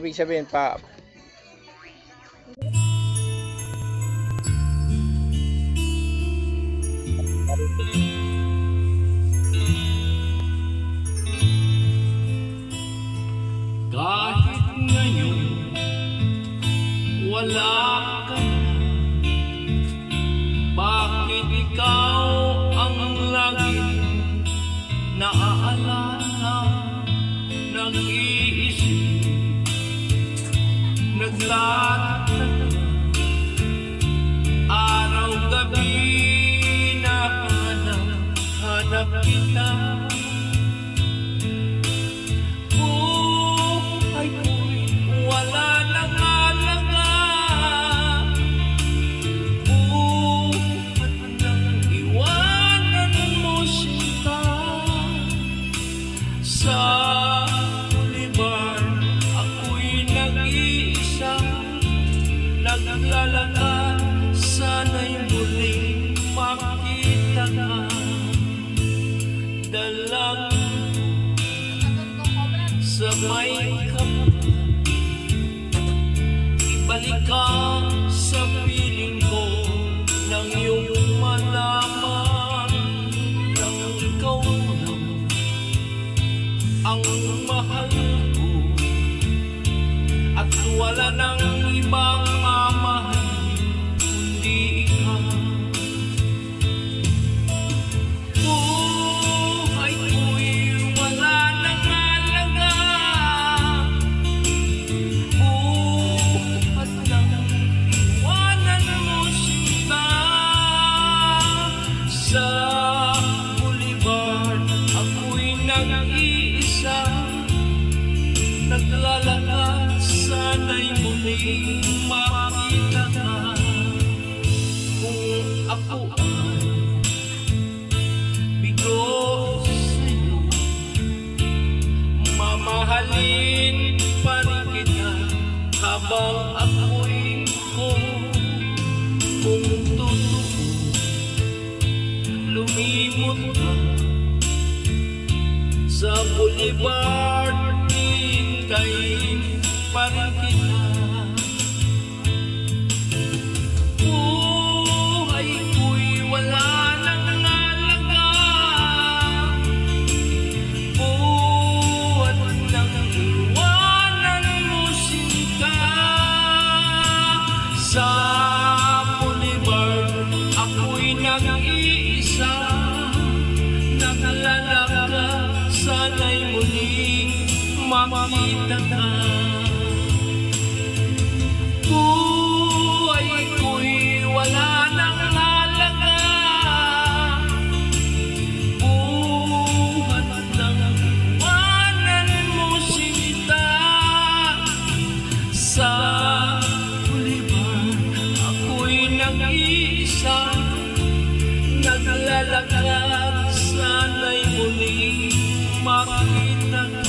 ibig sabihin pa kahit ngayon wala ka na, bakit ikaw ang laging naaalala, nag-iisip, nagtataka, araw-gabi na hanap kita. Buhay ko'y wala nang halaga, buhat nang iwanan mo sinta. Sa Bolivar ako'y nag-iisa, naglalakad, sana'y muling makita ka. Dalang sa may kapal, ibalik ka sa piling ko, nang iyong malaman nang ikaw lang ang mahal ko, at wala nang ibang mamahal kundi ikaw. Buhay ko'y wala nang halaga, buhat nang iwanan mo sinta. Sa Bolivar ako'y nag-iisa, naglalakad, sana'y muling makita ka. Kung ako ay bigo sa'yo, mamahalin pa rin kita habang ako'y ko. Kung totoo lumimot ka sa Bolivar, hintayin pa rin kita. Buhay ko'y wala nang halaga, buhat nang iwanan mo sinta. Sa Bolivar ako'y nag-iisa, naglalakad, sana'y muling makita ka. Buhay ko'y wala nang halaga, buhat nang iwanan mo sinta. Sa Bolivar ako'y nag-iisa, naglalakad, sana'y muling makita ka.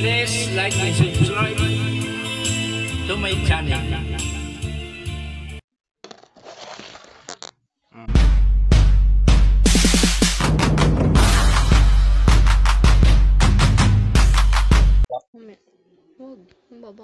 Please like and subscribe to my channel. Huwag, baba.